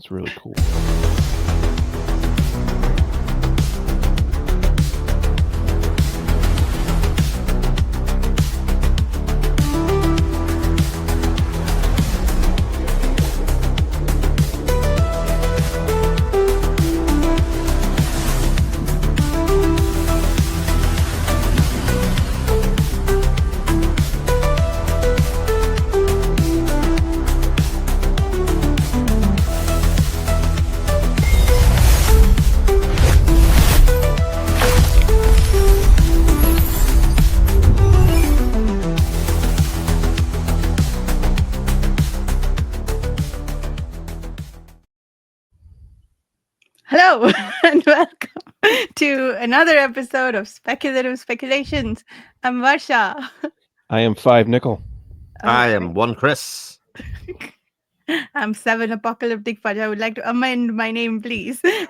It's really cool. Hello and welcome to another episode of Speculative Speculations. I'm Varsha. I am 5 Nickel. I Okay. am one Chris. I'm 7 Apocalyptic Fudge. I would like to amend my name, please. This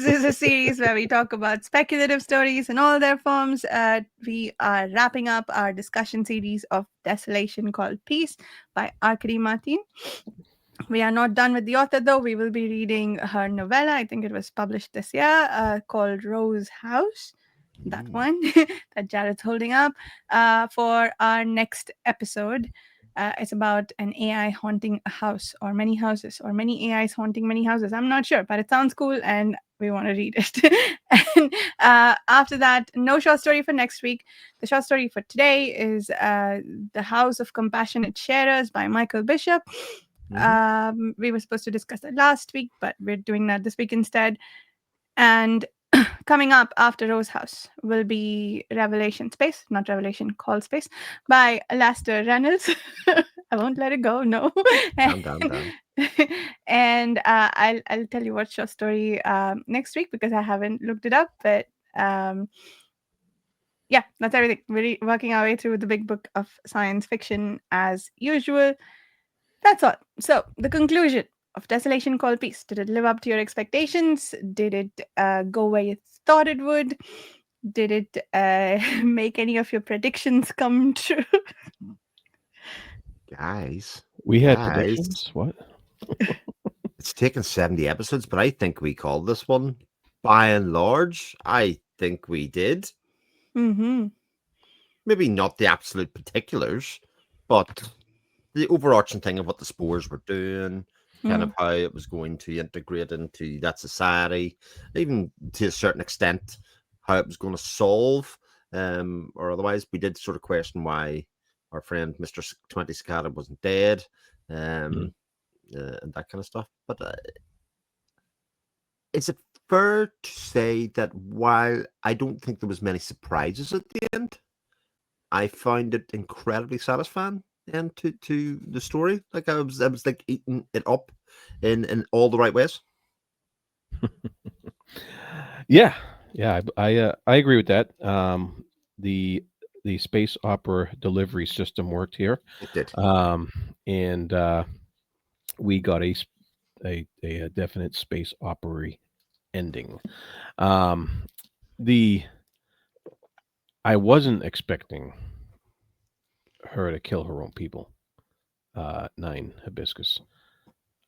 is a series where we talk about speculative stories in all their forms. We are wrapping up our discussion series of Desolation called Peace by Arkady Martine. We are not done with the author, though. We will be reading her novella. I think it was published this year, called Rose House. That one that Jared's holding up for our next episode. It's about an AI haunting a house or many houses or many AIs haunting many houses. I'm not sure, but it sounds cool and we want to read it. And after that, no short story for next week. The short story for today is The House of Compassionate Sharers by Michael Bishop. We were supposed to discuss that last week, but we're doing that this week instead. And coming up after Rose House will be Revelation Space, not Revelation, Call Space by Alastair Reynolds. I won't let it go, no. Damn. And I'll tell you what short story next week because I haven't looked it up, but yeah, that's everything. We're working our way through the big book of science fiction as usual. That's all. So, the conclusion of Desolation Called Peace. Did it live up to your expectations? Did it go where you thought it would? Did it make any of your predictions come true? Guys, We had Guys. predictions. What? it's taken 70 episodes, but I think we called this one. By and large, I think we did. Mm-hmm. Maybe not the absolute particulars, but the overarching thing of what the spores were doing, kind of how it was going to integrate into that society, even to a certain extent, how it was going to solve, or otherwise. We did sort of question why our friend Mr. 20 Cicada wasn't dead, and that kind of stuff. But is it fair to say that while I don't think there was many surprises at the end, I found it incredibly satisfying and to the story. Like I was like eating it up in all the right ways. Yeah, I agree with that. The space opera delivery system worked here, It did. and we got a definite space opera ending. The I wasn't expecting her to kill her own people. 9 hibiscus.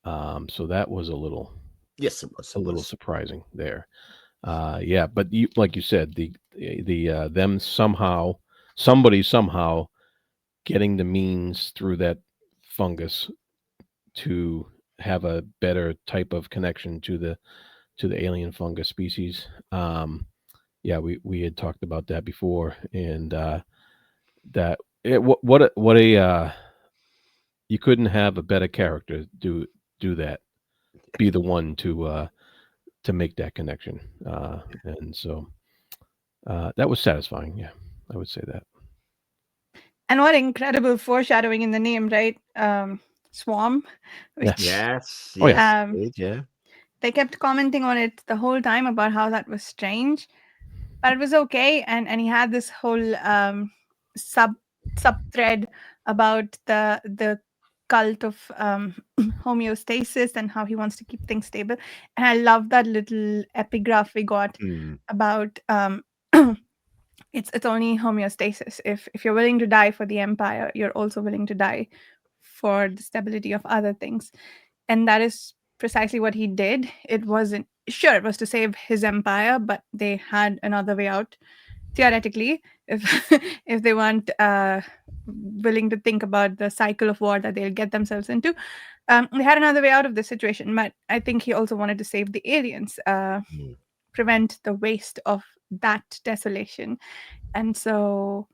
So that was a little Yes, it was. a little surprising there. Yeah, but like you said, the them somebody somehow getting the means through that fungus to have a better type of connection to the alien fungus species. Yeah, we had talked about that before, and that what a you couldn't have a better character do that, be the one to make that connection, and so that was satisfying. Yeah, I would say that. And what incredible foreshadowing in the name, right? Swarm, which Yes. Oh, yeah. Yeah. they kept commenting on it the whole time about how that was strange, but it was okay. And he had this whole sub thread about the cult of homeostasis and how he wants to keep things stable. And I love that little epigraph we got about it's only homeostasis. If you're willing to die for the empire, you're also willing to die for the stability of other things. and that is precisely what he did. It wasn't sure it was to save his empire, but they had another way out. Theoretically, if if they weren't willing to think about the cycle of war that they'll get themselves into, they had another way out of this situation. But I think he also wanted to save the aliens, Mm. prevent the waste of that desolation. And so,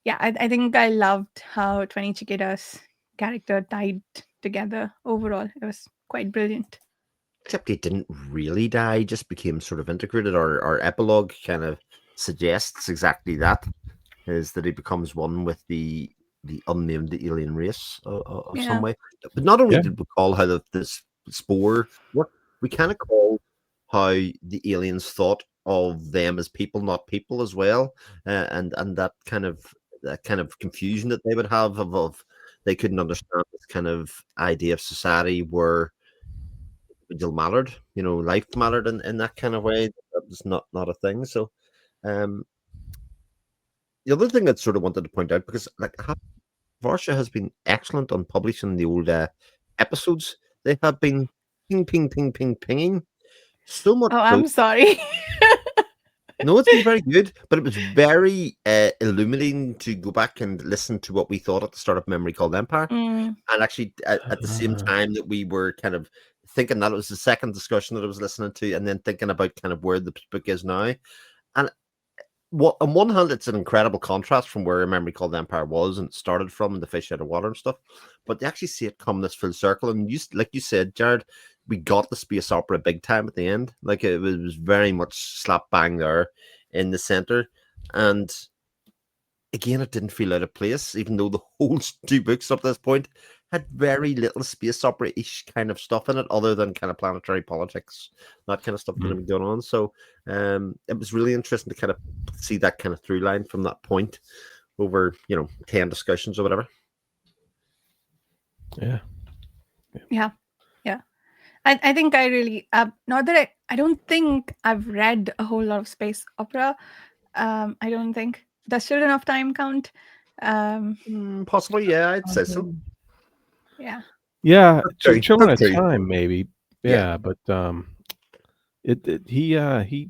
yeah, I think I loved how 20 Chiquita's character tied together overall. It was quite brilliant. Except he didn't really die; he just became sort of integrated. Our epilogue kind of suggests exactly that, is that he becomes one with the unnamed alien race of some Yeah. way. But not only Yeah. did we call how this spore worked, we kind of call how the aliens thought of them as people, not people, as well, and that kind of confusion that they would have of they couldn't understand this kind of idea of society where individual mattered, life mattered in that kind of way. That was not a thing. So, um, the other thing I sort of wanted to point out, because like Varsha has been excellent on publishing the old episodes. They have been pinging so much Oh, so. I'm sorry. No, it's been very good, but it was very illuminating to go back and listen to what we thought at the start of Memory Called Empire. Mm, And actually, at the same Uh, time that we were kind of thinking that it was the second discussion that I was listening to, and then thinking about kind of where the book is now. And on one hand, it's an incredible contrast from where Memory Called Empire was and it started from, and the fish out of water and stuff. But you actually see it come this full circle, and like you said, Jared, we got the space opera big time at the end. Like it was very much slap bang there in the center, and again, it didn't feel out of place, even though the whole two books up to this point had very little space opera-ish kind of stuff in it, other than kind of planetary politics, that kind of stuff kind of going on. So it was really interesting to kind of see that kind of through line from that point over, 10 discussions or whatever. yeah. yeah. Yeah. I think I really not that I don't think I've read a whole lot of space opera. I don't think. Does Children of Time count? Possibly, yeah, I'd say so. Yeah. Yeah, Okay, Children of okay. Time, maybe. Yeah. Yeah, but he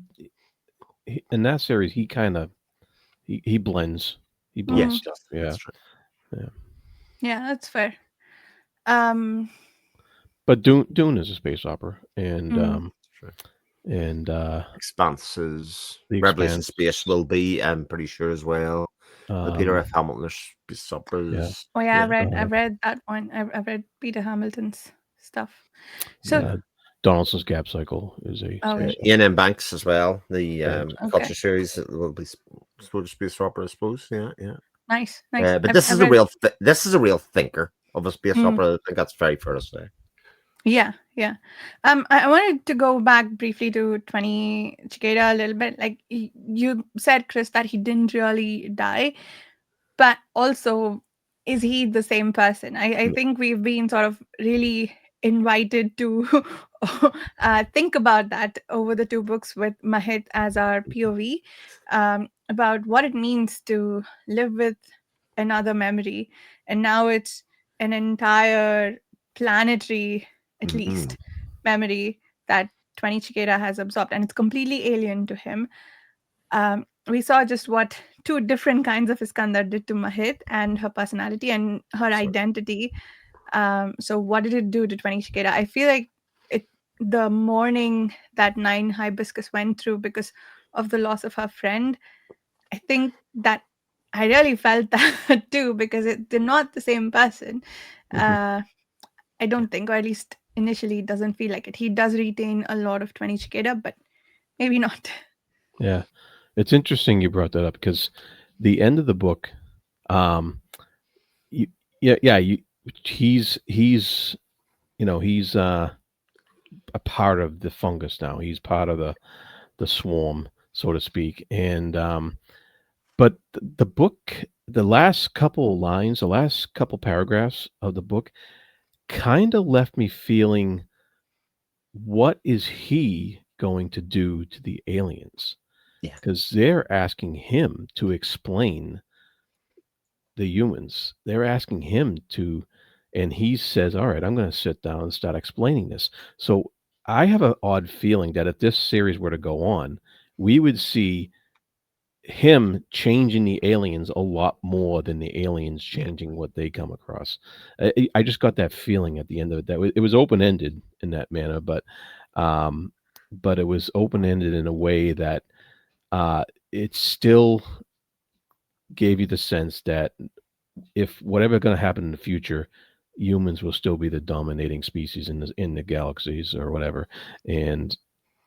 in that series he kind of he blends Yes, stuff. Yeah, that's true. Yeah, that's fair. Um but Dune is a space opera, and mm, True. and Expanses, The Revelation Expanse. Space will be, I'm pretty sure as well. The Peter Um, F. Hamilton space yeah, operas. oh yeah, Yeah. I've read that one. I've read Peter Hamilton's stuff. So yeah. Donaldson's Gap Cycle is a okay. space opera. Ian M. Banks as well. The Yeah, culture Okay. series that will be sort of space opera, I suppose. Yeah, yeah. Nice. But I've, this is I've a read real thinker of a space mm, opera. I think that's very fair to say. yeah, yeah. I wanted to go back briefly to 20 Cicada a little bit. Like you said, Chris, that he didn't really die, but also, is he the same person? I No. think we've been sort of really invited to think about that over the two books with Mahit as our POV, about what it means to live with another memory. And now it's an entire planetary, at Mhm. least, memory that 20 Cicada has absorbed, and it's completely alien to him. We saw just what two different kinds of Iskandar did to Mahit and her personality and her Sorry. identity. So what did it do to 20 Cicada? I feel like the mourning that Nine Hibiscus went through because of the loss of her friend, I think that I really felt that too, because they're not the same person. Mhm. I don't think, or at least initially, it doesn't feel like it. He does retain a lot of 20 Cicada, but maybe not. Yeah. It's interesting you brought that up because the end of the book, um, you, he's he's a part of the fungus now. He's part of the swarm, so to speak. And but the book, the last couple lines, the last couple paragraphs of the book, kind of left me feeling, what is he going to do to the aliens? Yeah. Because they're asking him to explain the humans. They're asking him to and he says, "All right, I'm going to sit down and start explaining this." So I have an odd feeling that if this series were to go on, we would see him changing the aliens a lot more than the aliens Yeah. changing what they come across. I just got that feeling at the end of it that it was open ended in that manner, um, but it was open ended in a way that it still gave you the sense that if whatever going to happen in the future, humans will still be the dominating species in the galaxies or whatever. And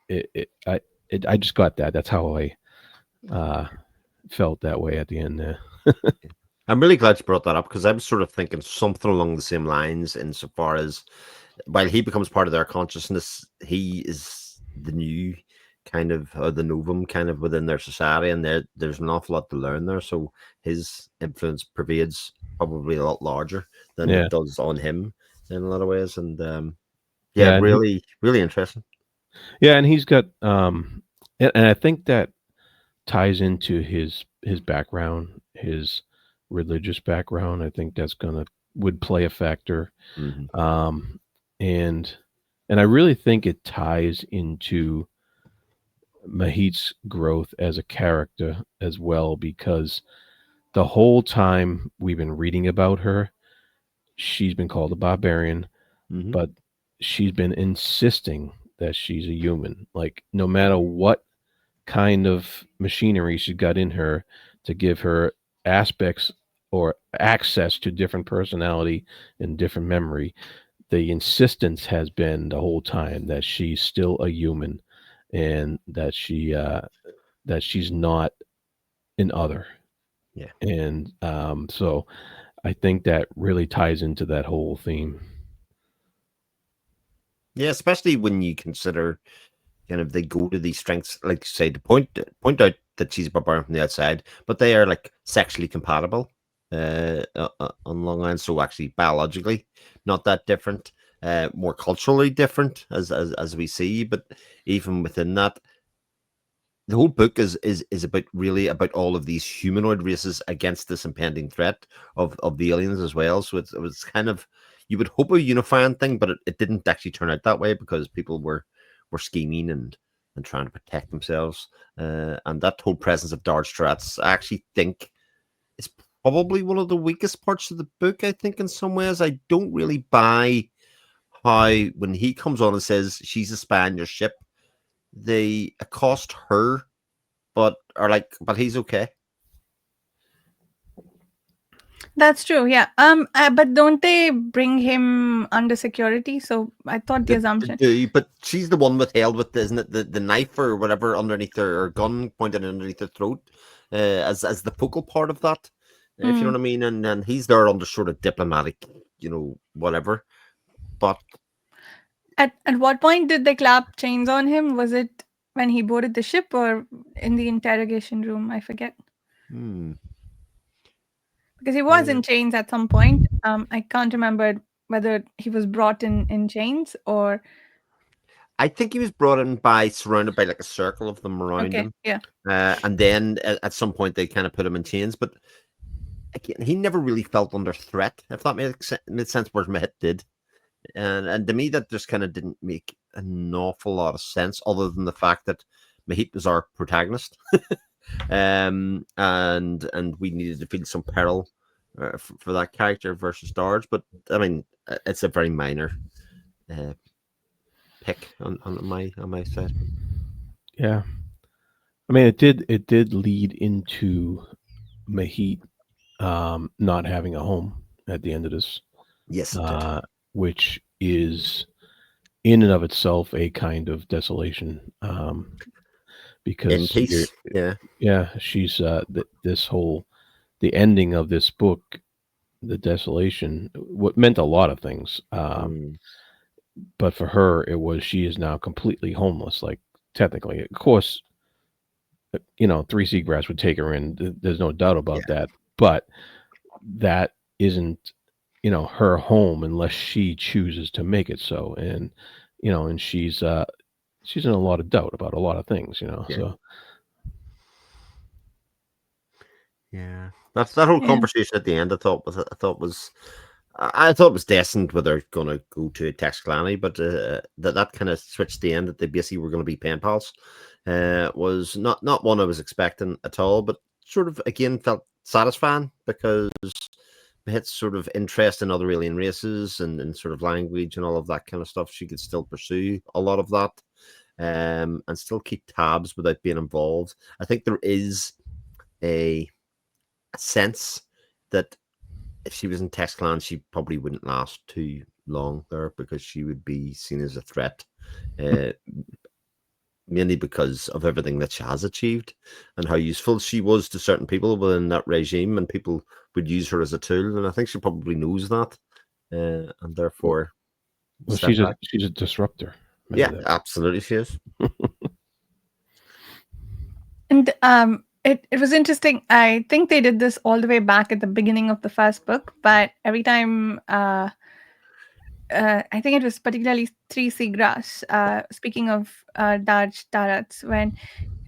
it, it I I just got that. That's how I uh, felt that way at the end there. I'm really glad you brought that up because I was sort of thinking something along the same lines insofar as while he becomes part of their consciousness, he is the new kind of the novum kind of within their society, and there's an awful lot to learn there. So his influence pervades probably a lot larger than Yeah, it does on him in a lot of ways. And yeah, yeah, and really, really interesting. yeah, and he's got and I think that ties into his background, his religious background. I think that's gonna would play a factor. Hmm. Um, and I really think it ties into Mahit's growth as a character as well, because the whole time we've been reading about her, she's been called a barbarian, Hmm. but she's been insisting that she's a human. Like, no matter what kind of machinery she got in her to give her aspects or access to different personality and different memory, the insistence has been the whole time that she's still a human, and that she's not an other. Yeah, And so I think that really ties into that whole theme. yeah, especially when you consider kind of they go to these strengths, like you say, to point out that she's a barbarian from the outside, but they are like sexually compatible on long lines. So actually, biologically, not that different, more culturally different as we see. But even within that, the whole book is about really about all of these humanoid races against this impending threat of the aliens as well. So it was kind of you would hope a unifying thing, but it didn't actually turn out that way because people were scheming and trying to protect themselves. And that whole presence of Darge threats, I actually think is probably one of the weakest parts of the book. I think in some ways I don't really buy how when he comes on and says she's a spy on your ship, they accost her but are like, but he's okay. That's true. Yeah. But don't they bring him under security? So I thought the They assumption. do, but she's the one withheld with, isn't it, the knife or whatever underneath her or gun pointed underneath her throat, as the focal part of that, if you know Mm. what I mean. And he's there under sort of diplomatic, whatever. But At what point did they clap chains on him? Was it when he boarded the ship or in the interrogation room? I forget. hmm, Because he was uh, in chains at some point. I can't remember whether he was brought in chains or I think he was brought in by surrounded by like a circle of them around okay. him, Yeah. and then at some point they kind of put him in chains. But again, he never really felt under threat, if that made sense. Whereas Mahit did. And to me, that just kind of didn't make an awful lot of sense, other than the fact that Mahit was our protagonist, and we needed to feel some peril for that character versus Darge. But I mean, it's a very minor uh, pick on my side. Yeah, I mean, it did lead into Mahit not having a home at the end of this, Yes, it did. uh, which is in and of itself a kind of desolation, In because you're peace, yeah. yeah, she's this whole the ending of this book, the desolation, what meant a lot of things, Mm, but for her it was she is now completely homeless. Like, technically, of course, three seagrass would take her in. There's no doubt yeah, about that, but that isn't her home unless she chooses to make it so. And and she's in a lot of doubt about a lot of things, yeah, so yeah. That whole Yeah. conversation at the end, I thought was I thought it was destined whether they're going to go to Texclani, but that kind of switched the end that they basically were going to be pen pals. Was not one I was expecting at all, but sort of again felt satisfying because Mahit's sort of interest in other alien races and sort of language and all of that kind of stuff. She could still pursue a lot of that, and still keep tabs without being involved. I think there is a sense that if she was in Texclan, she probably wouldn't last too long there because she would be seen as a threat, uh, mainly because of everything that she has achieved and how useful she was to certain people within that regime, and people would use her as a tool. And I think she probably knows that, and therefore Well, step back. she's a disruptor. Yeah, Remember absolutely, she is. And it was interesting. I think they did this all the way back at the beginning of the first book, but every time I think it was particularly Three Seagrass, speaking of Daj Tarats, when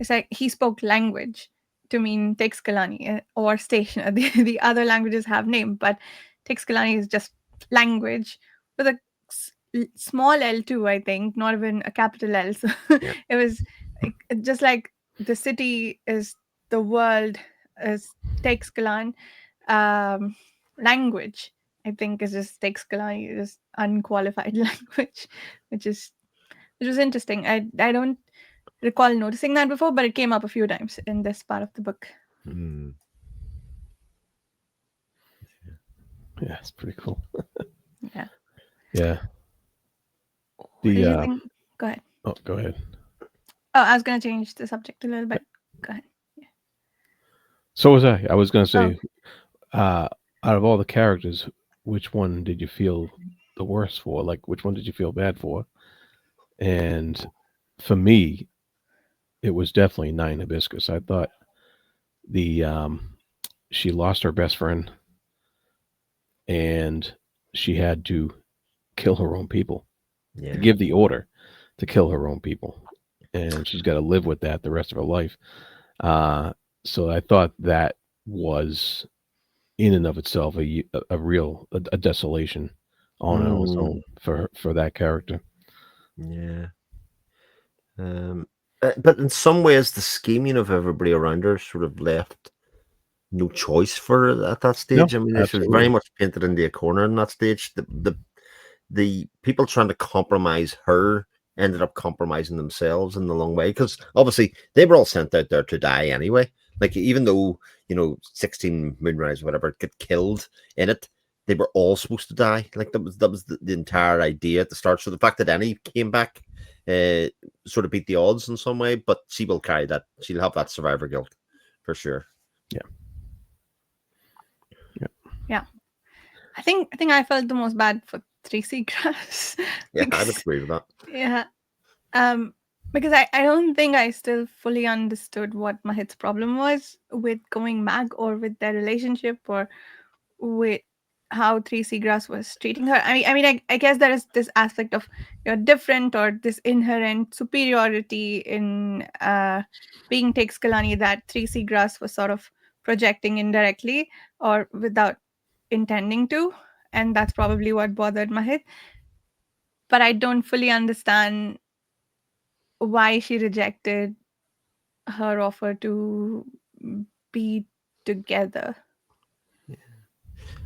it's like he spoke language to mean Texkalani or station. The other languages have name, but Texkalani is just language with a small L too, I think, not even a capital L. So Yeah. it was just like the city is the world is Texkalan. Language I think is just Texkalani, is unqualified language, which was interesting. I don't recall noticing that before, but it came up a few times in this part of the book. Hmm. Yeah, it's pretty cool. Yeah. Yeah. What did you The think? Go ahead. oh, go ahead. Oh, I was going to change the subject a little bit. Go ahead. So was I. I was going to Oh, say, out of all the characters, which one did you feel the worst for? Like, which one did you feel bad for? And for me, it was definitely Nine Hibiscus. I thought the she lost her best friend, and she had to kill her own people, Yeah. to give the order to kill her own people, and she's got to live with that the rest of her life. So I thought that was in and of itself a real a desolation on and on its own for that character. Yeah. But in some ways, the scheming of everybody around her sort of left no choice for her at that No, stage. I mean, she was very absolutely. much painted into a corner in that stage. The people trying to compromise her ended up compromising themselves in the long way because obviously they were all sent out there to die anyway. Like even though 16 Moonrise or whatever get killed in it, they were all supposed to die. Like that was the entire idea at the start. So the fact that Annie came back uh sort of beat the odds in some way, but she will carry that. She'll have that survivor guilt for sure. Yeah. yeah. I think I felt the most bad for Three Seagrass. Yeah, I would because, agree with that. yeah. Because I don't think I still fully understood what Mahit's problem was with going mag or with their relationship or with how Three Seagrass was treating her. I guess there is this aspect of you're different or this inherent superiority in being Texkalani that Three Seagrass was sort of projecting indirectly or without intending to, and that's probably what bothered Mahit. But I don't fully understand why she rejected her offer to be together.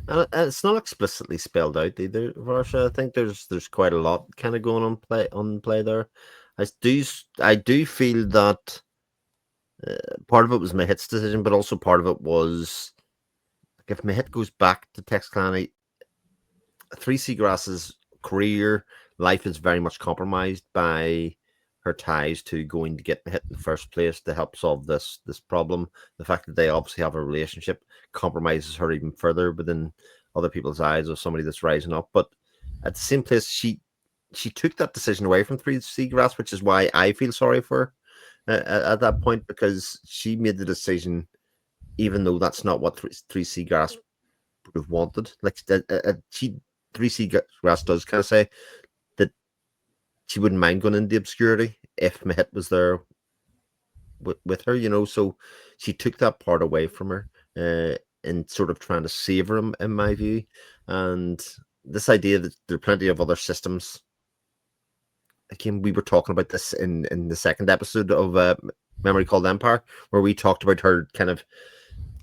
And it's not explicitly spelled out either, Varsha. I think there's quite a lot kind of going on play there. I do feel that part of it was Mahit's decision, but also part of it was like if Mahit goes back to Texclani, Three Seagrass's career life is very much compromised by her ties to going to get Mahit in the first place to help solve this problem. The fact that they obviously have a relationship compromises her even further within other people's eyes of somebody that's rising up. But at the same place, she took that decision away from Three Seagrass, which is why I feel sorry for her at that point because she made the decision, even though that's not what Three Seagrass would have wanted. Like Three Seagrass does kind of say that she wouldn't mind going into obscurity if Mahit was there with her, so she took that part away from her. in sort of trying to savor him, in my view. And this idea that there are plenty of other systems. Again, we were talking about this in the second episode of Memory Called Empire, where we talked about her kind of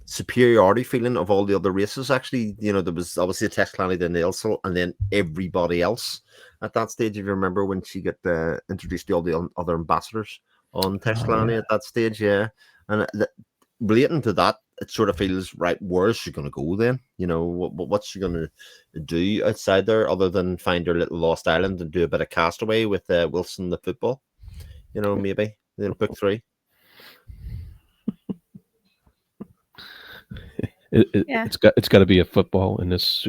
superiority feeling of all the other races. Actually, there was obviously a Texclani, then the Ilsel, and then everybody else at that stage. If you remember when she got introduced to all the other ambassadors on Texclani at that stage, yeah. And relating to that, it sort of feels right. Where's she going to go then? What's she going to do outside there other than find her little lost island and do a bit of Castaway with Wilson the football? Maybe book 3. It's got to be a football in this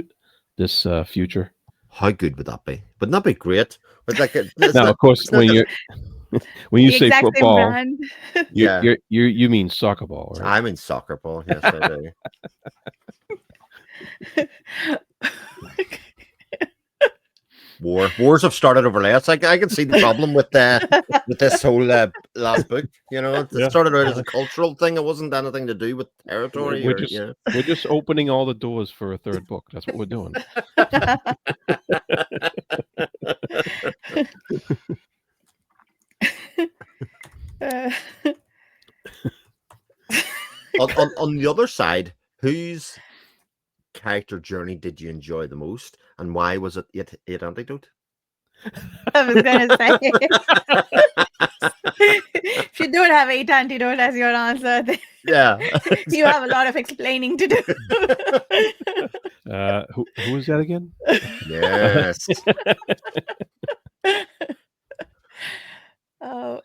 future. How good would that be? Wouldn't that be great? But now, of course, when you say football, you mean soccer ball, right? I mean soccer ball. Yes, I do. Wars have started over there. I can see the problem with this whole last book. It started out as a cultural thing. It wasn't anything to do with territory. We're just opening all the doors for a third book. That's what we're doing. On the other side, whose character journey did you enjoy the most, and why was it 8 Antidote? I was gonna say, if you don't have 8 Antidote as your answer, then you have a lot of explaining to do. Who was that again? Yes. Oh,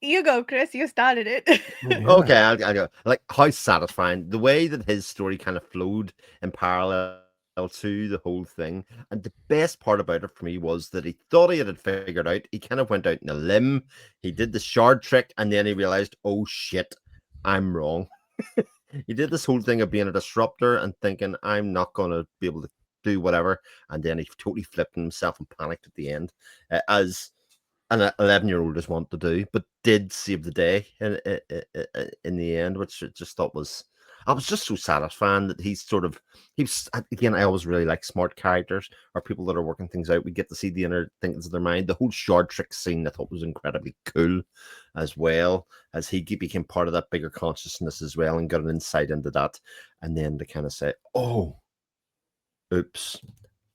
you go, Chris. You started it. Okay, I'll go. Like, how satisfying the way that his story kind of flowed in parallel to the whole thing. And the best part about it for me was that he thought he had it figured out. He kind of went out in a limb. He did the shard trick, and then he realized, oh shit, I'm wrong. He did this whole thing of being a disruptor and thinking, I'm not going to be able to do whatever. And then he totally flipped himself and panicked at the end, as an 11-year-old is want to do, but did save the day in the end, which I just thought I was just so satisfying that he's again, I always really like smart characters or people that are working things out. We get to see the inner thinkings of their mind. The whole shard trick scene I thought was incredibly cool, as well as he became part of that bigger consciousness as well and got an insight into that. And then to kind of say, oh, oops.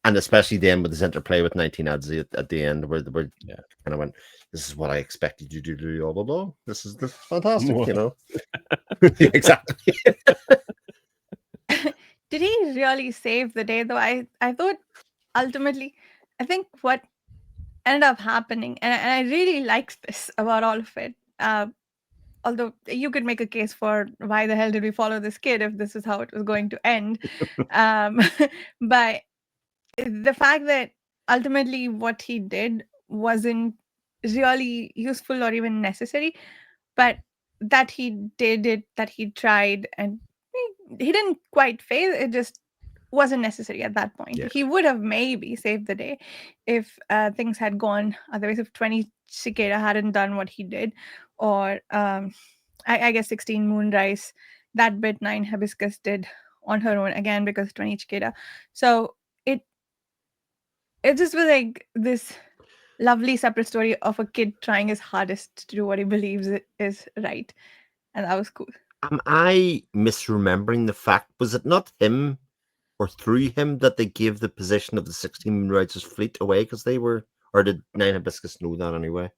And especially then with his interplay with 19 ads at the end, where kind of went, this is what I expected you to do all along. This is fantastic, Exactly. Did he really save the day, though? I thought ultimately, I think what ended up happening, and I really liked this about all of it. Although you could make a case for why the hell did we follow this kid if this is how it was going to end. But the fact that ultimately what he did wasn't really useful or even necessary, but that he did it, that he tried, and he didn't quite fail. It just wasn't necessary at that point. Yes. He would have maybe saved the day if things had gone otherwise, if 20 Cicada hadn't done what he did, or I guess 16 Moonrise, that bit 9 Hibiscus did on her own, again because 20 Cicada. So it just was like this lovely separate story of a kid trying his hardest to do what he believes is right, and that was cool. Am I misremembering the fact? Was it not him or through him that they gave the position of the 16 Moonrises fleet away because they were, or did 9 Hibiscus know that anyway?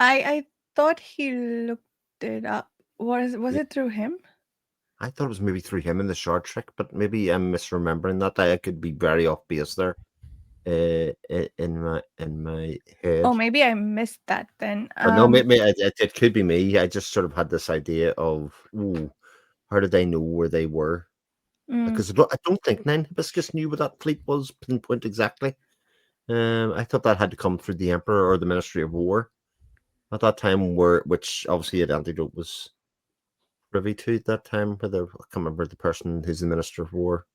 I thought he looked it up. Was it through him? I thought it was maybe through him in the shard trick, but maybe I'm misremembering that. I could be very off base there. In my head. Oh, maybe I missed that then. But no, maybe it could be me. I just sort of had this idea of, how did they know where they were? Because I don't think 9 Hibiscus knew what that fleet was pinpoint exactly. I thought that had to come through the Emperor or the Ministry of War at that time, which obviously an Antidote was privy to at that time. I can't remember the person who's the Minister of War.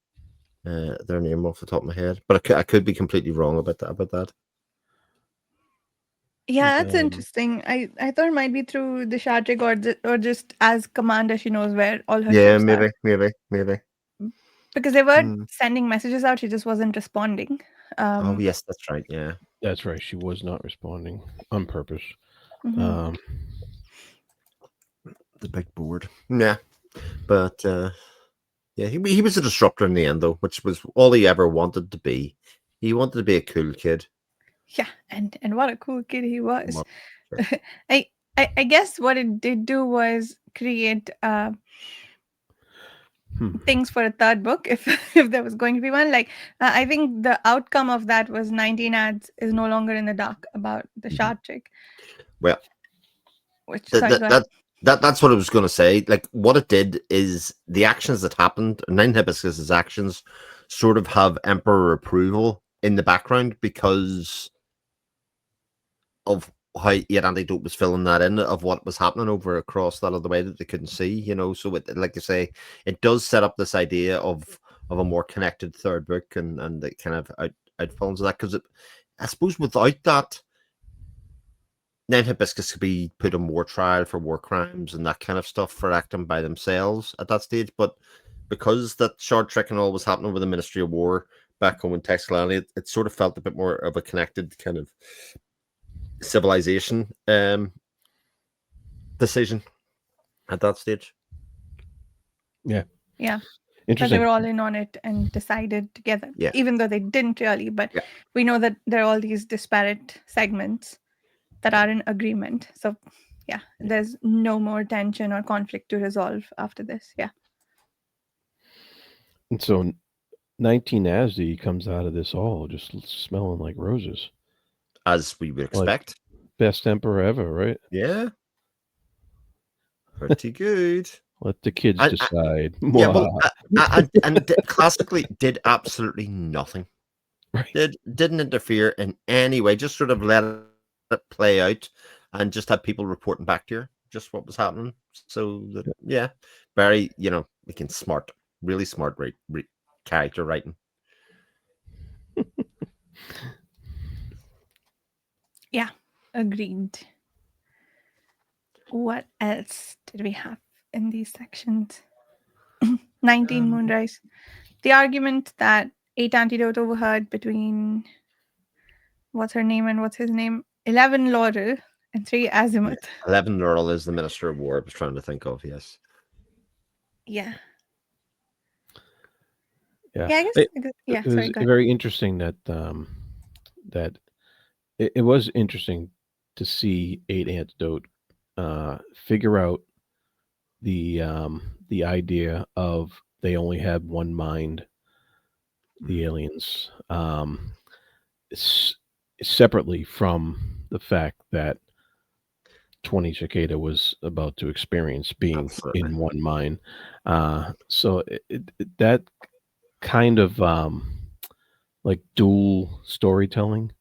Their name off the top of my head, but I could be completely wrong about that. Yeah, that's interesting. I thought it might be through the shard trick or just as commander, she knows where all her troops are. Maybe. because they were Mm. sending messages out. She just wasn't responding. Oh Um, yes, that's right. Yeah, That's right. She was not responding on purpose. mhm. the big board. Yeah, but yeah, he was a disruptor in the end, though, which was all he ever wanted to be. He wanted to be a cool kid. Yeah, and what a cool kid he was. What- yeah. I, I guess what it did do was create Hmm. things for a third book, if if there was going to be one. Like I think the outcome of that was 19 ads is no longer in the dark about the Mhm. shard trick. Well, Which, that sorry, that go ahead. that that's what I was going to say. Like what it did is the actions that happened, Nine Hibiscus's actions, sort of have Emperor approval in the background because of how Eight Antidote was filling that in of what was happening over across that other way that they couldn't see. So it, like you say, it does set up this idea of a more connected third book and it kind of outfalls of that because I suppose without that. Nine Hibiscus could be put on war trial for war crimes and that kind of stuff for acting by themselves at that stage. But because that shard trick and all was happening with the Ministry of War back home in Texalani, it sort of felt a bit more of a connected kind of civilization decision at that stage. Yeah. Yeah, that they Interesting. were all in on it and decided together, Yeah. even though they didn't really. But Yeah. we know that there are all these disparate segments that are in agreement. So yeah, there's no more tension or conflict to resolve after this. Yeah. And so 19 Asdi comes out of this all just smelling like roses. As we would Like expect. best emperor ever, right? Yeah. Pretty good. Let the kids I- decide. Yeah, well, and classically did absolutely nothing. Right. Didn't interfere in any way. Just sort of let it play out, and just had people reporting back to her just what was happening. So that, yeah, very again smart, really smart, character writing. Yeah. Agreed. What else did we have in these sections? 19 Moonrise. The argument that 8 Antidote overheard between what's her name and what's his name? 11 Laurel and 3 Azimuth. 11 Laurel is the Minister of War. I was trying to think of. Yes. Yeah. Yeah. Yeah, I guess. Yeah, It was sorry, go ahead. very interesting that that it was interesting to see 8 Antidote figure out the idea of they only had one mind, the aliens, s- separately from the fact that 20 Cicada was about to experience being Absolutely. in one mind. So that kind of like dual storytelling,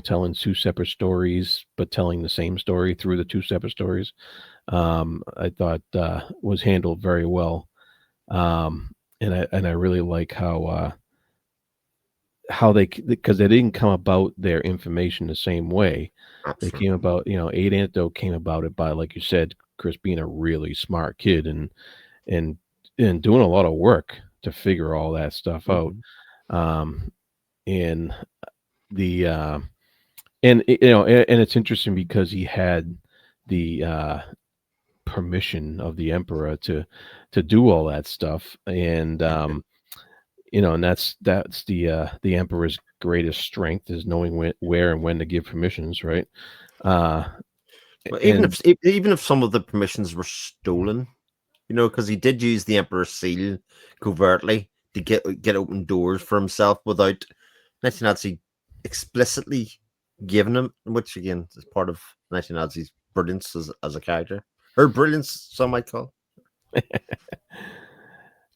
telling two separate stories, but telling the same story through the two separate stories, I thought was handled very well. And I really like how they, because they didn't come about their information the same way. They Absolutely. came about, 8 Antidote came about it by, like you said, Chris being a really smart kid and and doing a lot of work to figure all that stuff out. And the and and it's interesting because he had the permission of the emperor to do all that stuff, and and that's the emperor's greatest strength is knowing where and when to give permissions, right? uh Well, and even if some of the permissions were stolen, because he did use the Emperor's seal covertly to get open doors for himself without Nazi explicitly giving him, which again is part of Nazi's brilliance as a character. Her brilliance, some might call.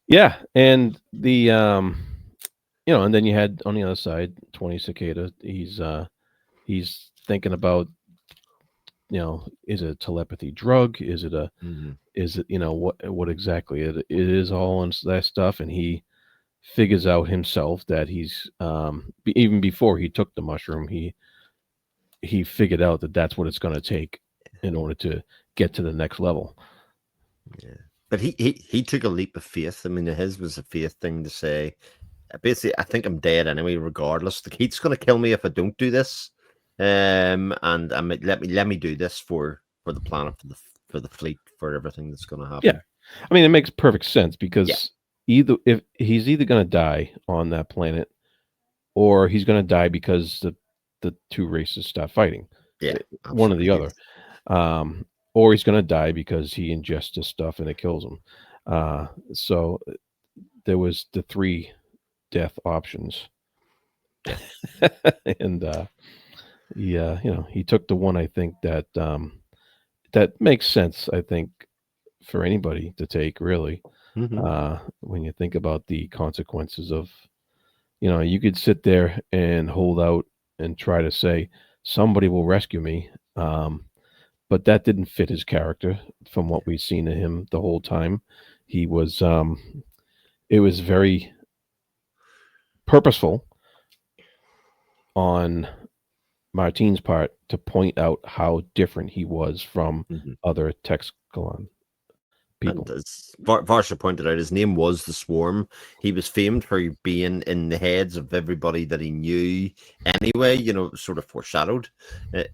yeah, and the and then you had on the other side 20 Cicada. He's thinking about, is it a telepathy drug? Is it is it, what exactly it is, all and that stuff. And he figures out himself that he's even before he took the mushroom, he figured out that that's what it's going to take in order to get to the next level. Yeah. But he took a leap of faith. I mean, his was a faith thing to say, basically, I think I'm dead anyway, regardless. The heat's going to kill me if I don't do this. And let me do this for the planet, for the fleet, for everything that's going to happen. Yeah. I mean, it makes perfect sense Yeah. because if he's either going to die on that planet or he's going to die because the two races stop fighting. Yeah, One or the absolutely. other. Or he's going to die because he ingests this stuff and it kills him. So there was the three death options. And yeah, he took the one, I think, that makes sense, I think, for anybody to take, really. Mhm. When you think about the consequences of, you could sit there and hold out and try to say somebody will rescue me, but that didn't fit his character from what we've seen of him the whole time. He was it was very purposeful on Martine's part to point out how different he was from Mhm. other Texcalon And people. as Varsha pointed out, his name was the Swarm. He was famed for being in the heads of everybody that he knew anyway, sort of foreshadowed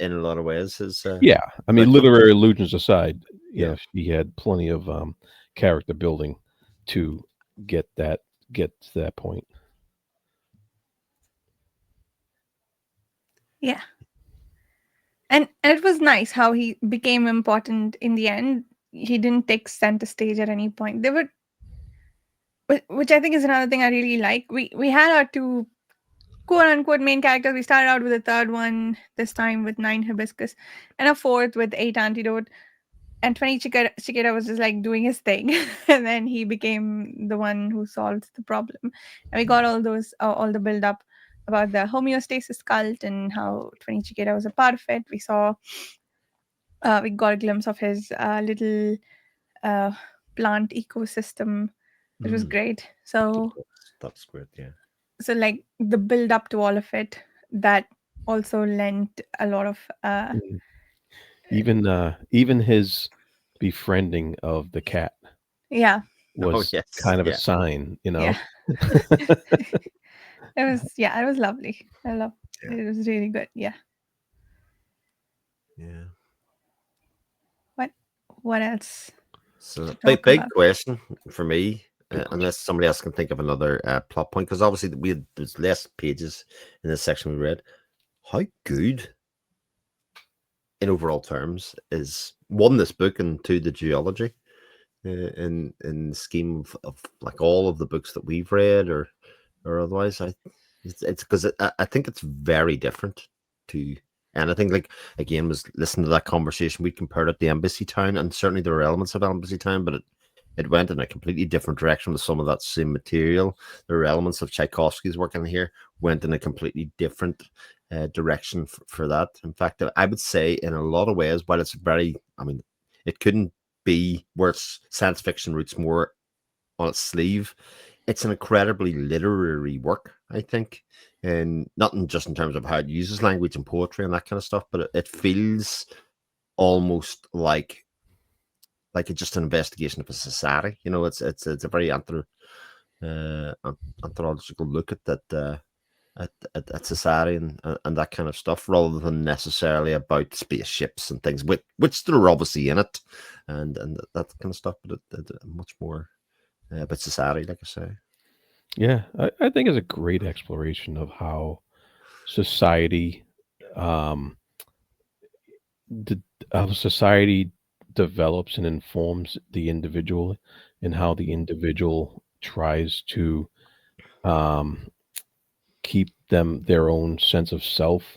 in a lot of ways. His Yeah, I mean, outcome. literary illusions aside, Yeah. he had plenty of character building to get to that point. Yeah. And it was nice how he became important in the end. He didn't take center stage at any point. There were, which I think is another thing I really like. We had our two quote unquote main characters. We started out with a third one this time with 9 hibiscus, and a fourth with 8 antidote. And 20 Chikera was just like doing his thing, and then he became the one who solved the problem. And we got all the build up about the homeostasis cult and how 20 Chikera was a part of it. We got a glimpse of his little uh, plant ecosystem, which was Mm. great. So That's great. Yeah. like the build up to all of it, that also lent a lot of Mhm. Even his befriending of the cat yeah. Oh was yes. kind of a Yeah. sign, Yeah. It was lovely. I love Yeah. it. Was really good. Yeah. Yeah. What what else So to big talk about? question for me, big question. unless somebody else can think of another plot point, because obviously there's less pages in this section we read. How good, in overall terms, is one, this book, and two, the geology, in the scheme of like all of the books that we've read or otherwise. It's because I think it's very different to anything. Like, again, was listening to that conversation, we compared it to Embassy Town, and certainly there are elements of Embassy Town, but it went in a completely different direction with some of that same material. There are elements of Tchaikovsky's work in here went in a completely different direction for that. In fact, I would say in a lot of ways, while it's very, I mean, it couldn't be where it's science fiction roots more on its sleeve. It's an incredibly literary work, I think, and not just in terms of how it uses language and poetry and that kind of stuff, but it feels almost like it's just an investigation of a society. It's a very anthropological look at that. At society and that kind of stuff, rather than necessarily about spaceships and things, which there are obviously in it, and that kind of stuff, but much more about society, like I say. Yeah, I think it's a great exploration of how society, um, the, how society develops and informs the individual, and how the individual tries to um, keep their own sense of self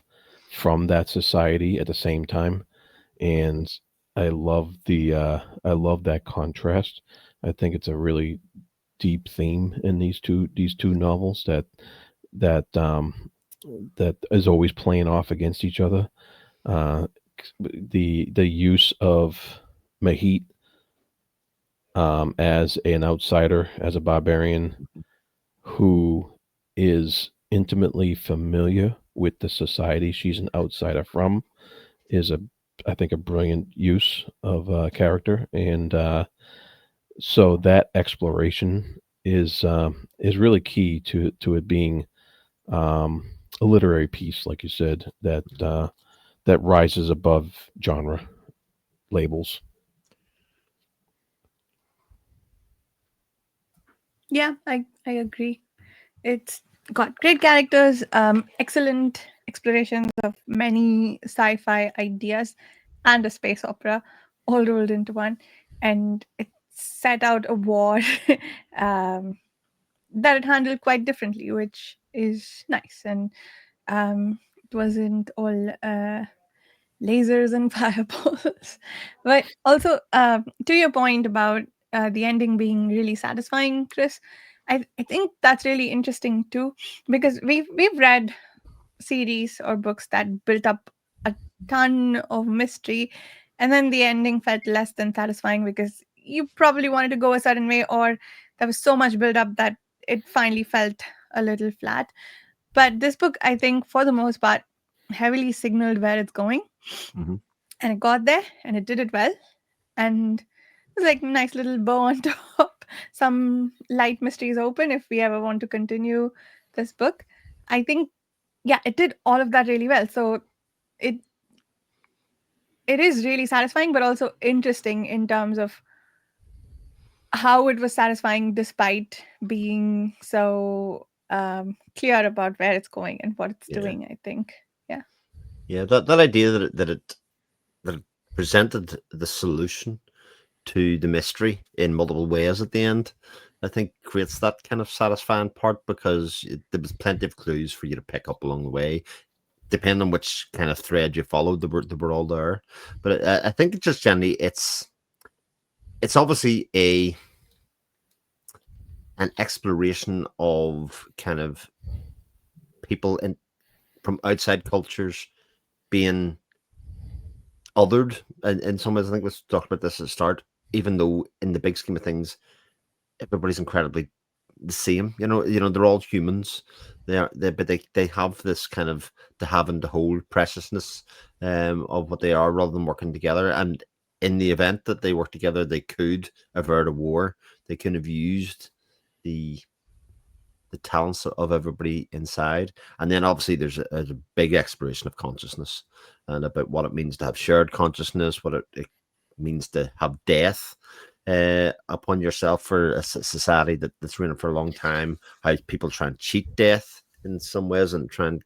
from that society at the same time. And I love that contrast. I think it's a really deep theme in these two novels that um, that is always playing off against each other. Uh, the use of Mahit as an outsider, as a barbarian who is intimately familiar with the society she's an outsider from, is I think, a brilliant use of character. And So that exploration is really key to it being a literary piece, like you said, that rises above genre labels. Yeah, I agree. It's got great characters, excellent explorations of many sci-fi ideas, and a space opera all rolled into one. And it set out a war um, that it handled quite differently, which is nice. And it wasn't all lasers and fireballs. But also, to your point about the ending being really satisfying, Chris, I think that's really interesting too, because we've read series or books that built up a ton of mystery, and then the ending felt less than satisfying because you probably wanted to go a certain way, or there was so much build up that it finally felt a little flat. But this book, I think, for the most part, heavily signaled where it's going, Mhm. and it got there and it did it well. And it was like a nice little bow on top. Some light mysteries open if we ever want to continue this book. I think, yeah, it did all of that really well. So it it is really satisfying, but also interesting in terms of how it was satisfying despite being so clear about where it's going and what it's Yeah, doing. I think, yeah. yeah. That idea that it presented the solution to the mystery in multiple ways at the end, I think creates that kind of satisfying part because there was plenty of clues for you to pick up along the way, depending on which kind of thread you followed. They were all there, but I think just generally it's obviously a an exploration of kind of people in from outside cultures being othered in some ways. I think we talked about this at the start, even though in the big scheme of things, everybody's incredibly the same. They're all humans. But they have this kind of the have and the hold preciousness of what they are, rather than working together. And in the event that they work together, they could avert a war. They could have used the talents of everybody inside. And then obviously there's a big exploration of consciousness and about what it means to have shared consciousness, what it means to have death upon yourself for a society that's running for a long time, how people try and cheat death in some ways and try and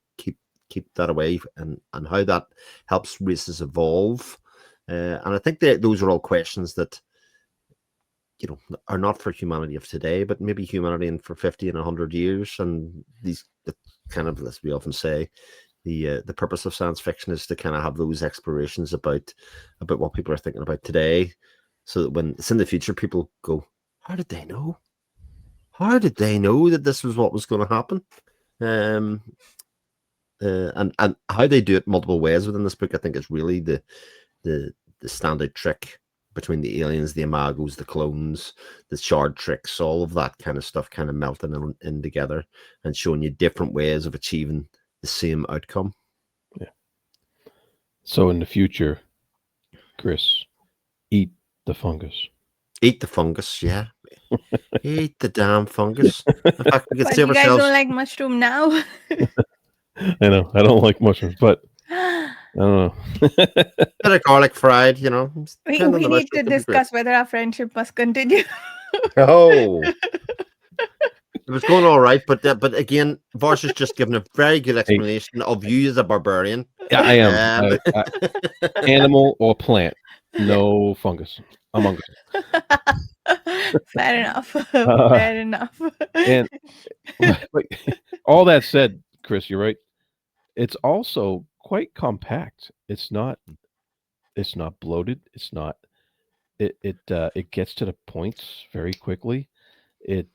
keep that away, and how that helps races evolve. And I think that those are all questions that are not for humanity of today, but maybe humanity in for 50 and 100 years. And these kind of, as we often say, the purpose of science fiction is to kind of have those explorations about what people are thinking about today, so that when it's in the future, people go, "How did they know? How did they know that this was what was going to happen?" Um, and how they do it multiple ways within this book, I think, is really the standard trick between the aliens, the imagos, the clones, the shard tricks, all of that kind of stuff, kind of melting in together and showing you different ways of achieving the same outcome. Yeah. So in the future, Chris, eat the fungus. Eat the fungus, yeah. Eat the damn fungus. In fact, we could But save you guys don't ourselves like mushroom now? I know I don't like mushrooms, but I don't know. a bit of garlic fried, we, depending on we the need mushroom, to could be great. discuss whether our friendship must continue. Oh, it was going all right, but again, Vars has just given a very good Hey, explanation of you as a barbarian. yeah, I am. Um, Animal or plant, no fungus among Fair enough. us. Fair enough. And but all that said, Chris, you're right. It's also quite compact. It's not bloated. It's not. It gets to the points very quickly. It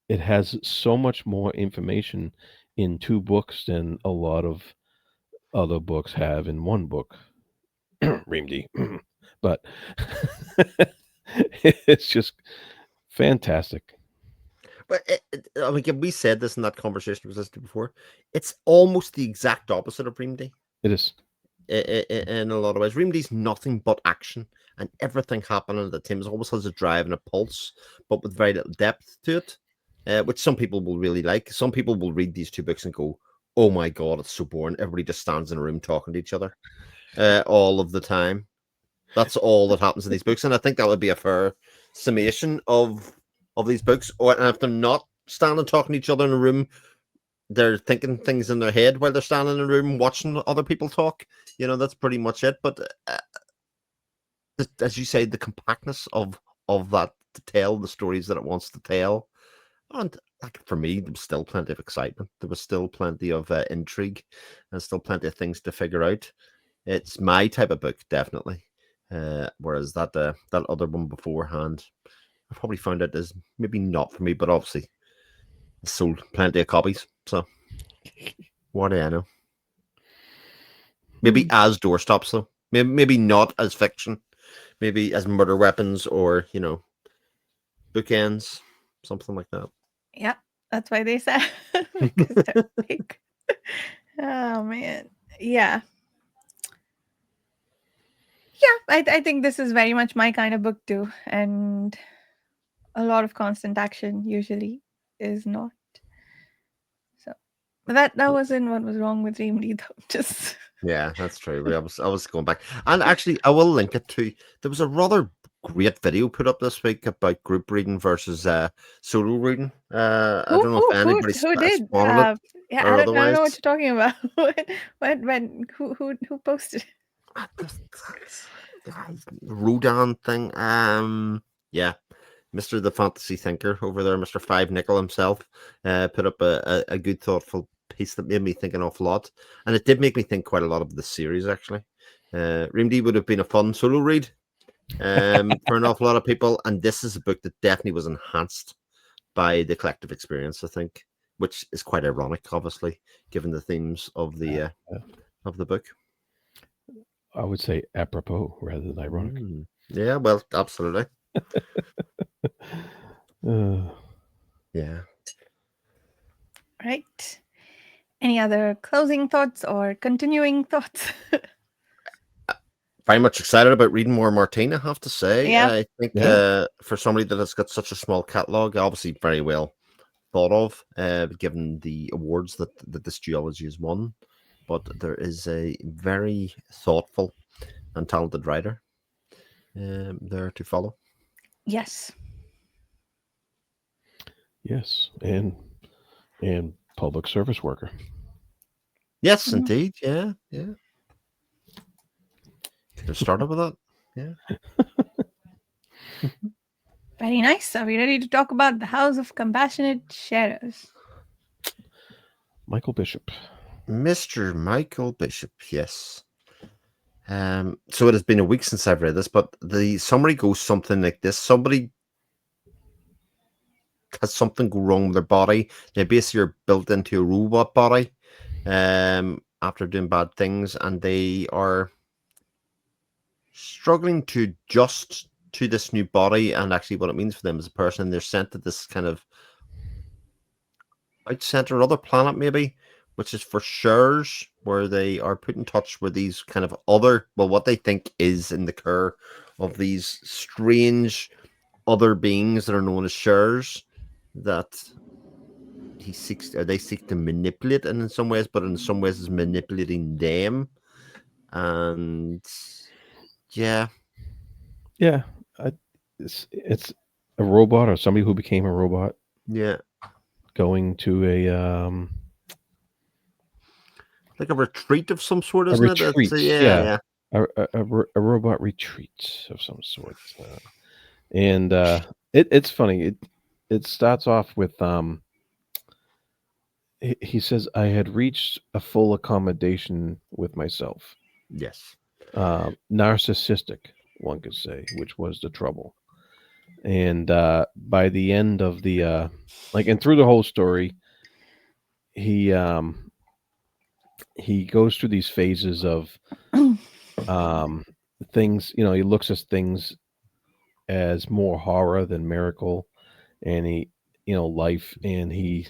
has so much more information in two books than a lot of other books have in one book. Reamdy, but it's just fantastic. but I mean, again, we said this in that conversation we listened to before. It's almost the exact opposite of Dream Day. It is. in a lot of ways. Reamdy's nothing but action and everything happening at the time. It always has a drive and a pulse, but with very little depth to it, which some people will really like. Some people will read these two books and go, "Oh my god, it's so boring." Everybody just stands in a room talking to each other all of the time. That's all that happens in these books, and I think that would be a fair summation of these books. Or and if they're not standing talking to each other in a room, they're thinking things in their head while they're standing in a room watching other people talk. That's pretty much it. But as you say, the compactness of that to tell the stories that it wants to tell, and like for me, there was still plenty of excitement. There was still plenty of intrigue, and still plenty of things to figure out. It's my type of book, definitely. Whereas that other one beforehand, I probably found it as maybe not for me, but obviously it sold plenty of copies. So what do I know? Maybe as doorstops though. Maybe not as fiction. Maybe as murder weapons or bookends, something like that. Yeah, that's why they said because they're big. Oh man, yeah. I think this is very much my kind of book too, and a lot of constant action usually is not. So, but that wasn't what was wrong with Remedy though. Just Yeah, that's true. I was going back, and actually, I will link it to. There was a rather great video put up this week about group reading versus solo reading. I don't know if anybody who did? spotted it Yeah, or I don't otherwise. know what you're talking about. when who posted? Rodan thing. Yeah, Mr. the Fantasy Thinker over there, Mr. Five Nickel himself, put up a good, thoughtful piece that made me think an awful lot, and it did make me think quite a lot of the series actually. Rimdy would have been a fun solo read for an awful lot of people, and this is a book that definitely was enhanced by the collective experience, I think, which is quite ironic, obviously, given the themes of the book. I would say apropos rather than ironic. Yeah, well, absolutely. Uh, Yeah. Right. Any other closing thoughts or continuing thoughts? Very much excited about reading more Martine, I have to say. Yeah. I think Yeah. for somebody that has got such a small catalogue, obviously very well thought of, given the awards that this duology has won. But there is a very thoughtful and talented writer there to follow. Yes. Yes, and public service worker. Yes, Mhm. indeed. Yeah, yeah. Could have started with that. Yeah. Very nice. Are we ready to talk about the House of Compassionate Sharers? Michael Bishop. Mr. Michael Bishop, yes. So it has been a week since I've read this, but the summary goes something like this. Somebody has something go wrong with their body. They basically are built into a robot body after doing bad things, and they are struggling to adjust to this new body and actually what it means for them as a person. They're sent to this kind of out center, other planet maybe, which is for Shurs, where they are put in touch with these kind of other, well, what they think is in the care of these strange other beings that are known as Shurs that they seek to manipulate in some ways, but in some ways is manipulating them. And yeah, it's a robot or somebody who became a robot yeah, going to like a retreat of some sort, a isn't it? retreat. Yeah. A robot retreat of some sort. And it's funny. It starts off with he says, I had reached a full accommodation with myself. Yes. Narcissistic, one could say, which was the trouble. And by the end of the and through the whole story, he goes through these phases of things. He looks at things as more horror than miracle, and he life, and he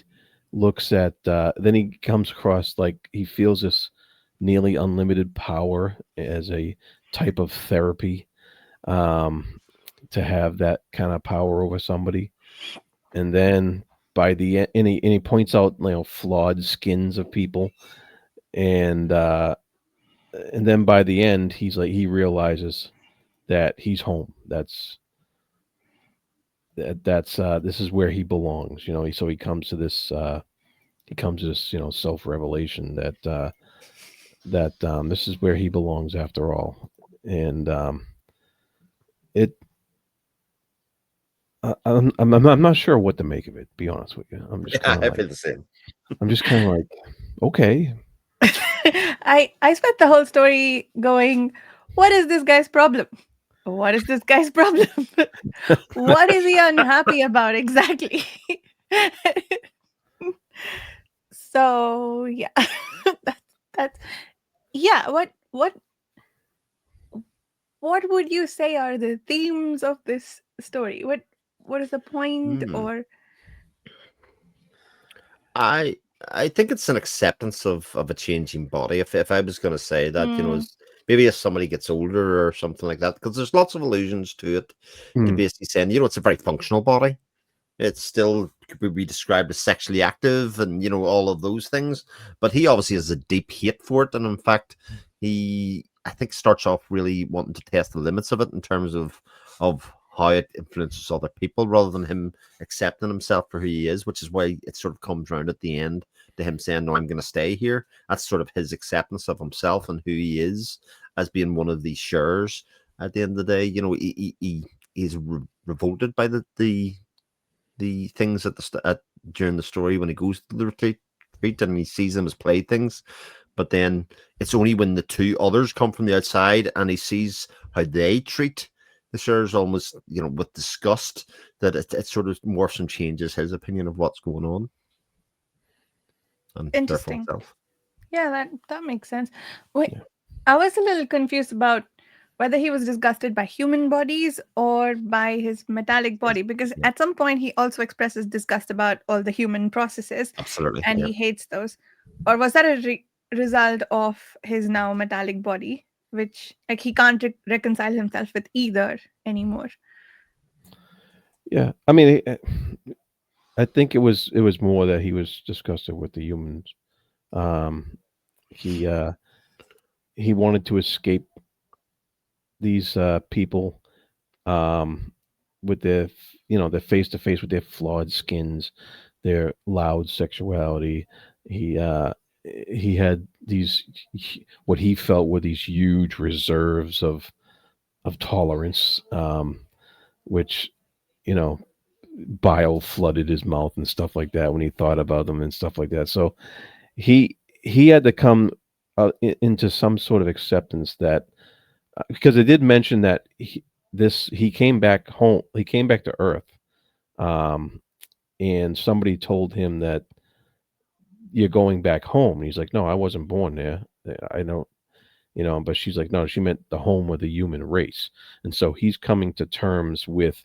looks at then he comes across like he feels this nearly unlimited power as a type of therapy, um, to have that kind of power over somebody. And then by the end, and he points out, flawed skins of people, and then by the end, he realizes that he's home. That's this is where he belongs. So he comes to this self revelation that this is where he belongs after all. And it I'm not sure what to make of it. To be honest with you, I'm just Yeah, kind of I like feel the same. okay. I spent the whole story going, what is this guy's problem? What is this guy's problem? What is he unhappy about exactly? So yeah, that's yeah. What would you say are the themes of this story? What is the point? Hmm. Or I I think it's an acceptance of a changing body. If I was going to say that, mm, maybe as somebody gets older or something like that, because there's lots of allusions to it, to Hmm. basically saying, it's a very functional body. It's still could be described as sexually active and all of those things. But he obviously has a deep hate for it, and in fact, I think starts off really wanting to test the limits of it in terms of how it influences other people rather than him accepting himself for who he is, which is why it sort of comes around at the end to him saying, "No, I'm going to stay here." That's sort of his acceptance of himself and who he is as being one of these sharers. At the end of the day, he's revolted by the things during the story when he goes to the retreat and he sees them as playthings. But then it's only when the two others come from the outside and he sees how they treat the sharers almost, with disgust, that it sort of morphs and changes his opinion of what's going on and therefore interesting. himself. Yeah, that makes sense. Wait, Yeah. I was a little confused about whether he was disgusted by human bodies or by his metallic Yes. body, because Yeah, at some point he also expresses disgust about all the human processes absolutely. and Yeah. he hates those. Or was that a result of his now metallic body, which like he can't reconcile himself with either anymore? Yeah. I mean, I think it was more that he was disgusted with the humans. Um, he uh, he wanted to escape these people, um, with their face to face with their flawed skins, their loud sexuality. He uh, he had what he felt were these huge reserves of tolerance, which you know bile flooded his mouth and stuff like that when he thought about them and stuff like that. So he had to come into some sort of acceptance that, because it did mention that he came back home, he came back to Earth, um, and somebody told him that you're going back home. And he's like, no, I wasn't born there. I don't, But she's like, no, she meant the home of the human race. And so he's coming to terms with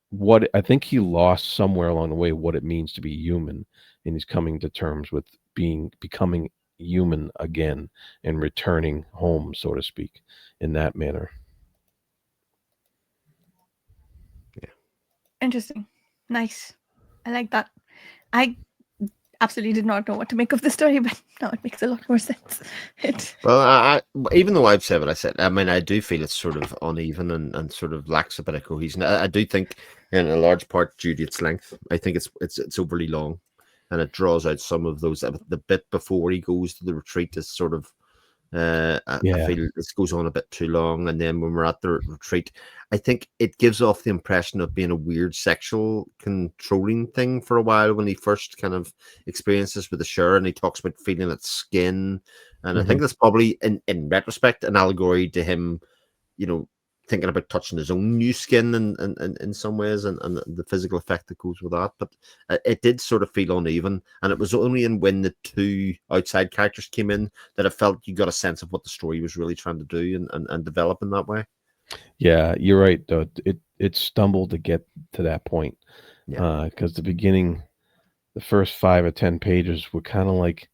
what I think he lost somewhere along the way what it means to be human, and he's coming to terms with becoming human again and returning home, so to speak, in that manner. Interesting. Nice. I like that. I absolutely did not know what to make of the story, but now it makes a lot more sense. Well, even though I've said what I said, I mean, I do feel it's sort of uneven and sort of lacks a bit of cohesion. I do think, in a large part, due to its length, I think it's overly long, and it draws out some of those. The bit before he goes to the retreat is sort of, I Yeah. feel this goes on a bit too long, and then when we're at the retreat, I think it gives off the impression of being a weird sexual controlling thing for a while when he first kind of experiences with the share, and he talks about feeling its skin, and I think Mhm. that's probably in retrospect an allegory to him, you know, thinking about touching his own new skin in some ways, and the physical effect that goes with that. But it did sort of feel uneven, and it was only when the two outside characters came in that I felt you got a sense of what the story was really trying to do and develop in that way. Yeah, you're right though. It stumbled to get to that point, Yeah. because the beginning, the first 5 or 10 pages were kind of like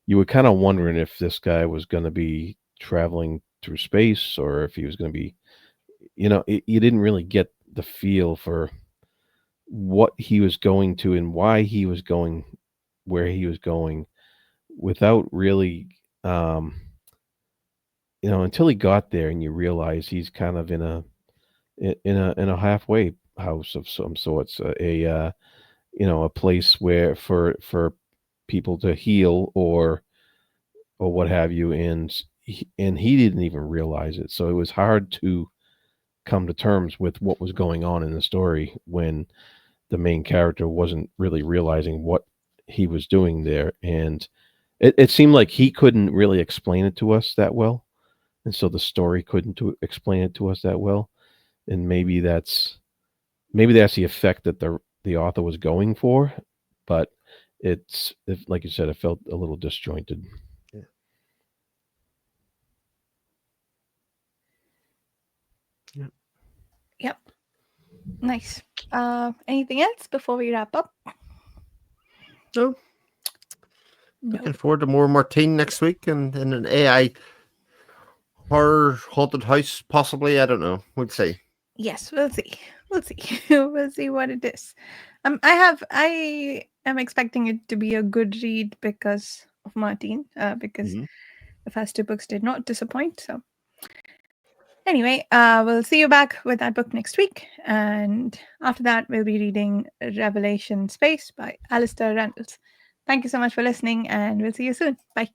you were kind of wondering if this guy was going to be traveling through space or if he was going to be, you didn't really get the feel for what he was going to and why he was going where he was going without really, um, until he got there and you realize he's kind of in a halfway house of some sorts, a place where for people to heal or what have you, and he didn't even realize it. So it was hard to come to terms with what was going on in the story when the main character wasn't really realizing what he was doing there, and it seemed like he couldn't really explain it to us that well, and so the story couldn't explain it to us that well, and maybe that's the effect that the author was going for, but like you said, it felt a little disjointed. Yeah. Yeah. Yep. Nice. Anything else before we wrap up? No. No. Looking forward to more Martine next week and an AI horror haunted house, possibly. I don't know. We'll see. Yes, we'll see. We'll see. We'll see what it is. I am expecting it to be a good read because of Martine, because Mhm. the first two books did not disappoint. So anyway, we'll see you back with that book next week, and after that, we'll be reading Revelation Space by Alistair Randalls. Thank you so much for listening, and we'll see you soon. Bye.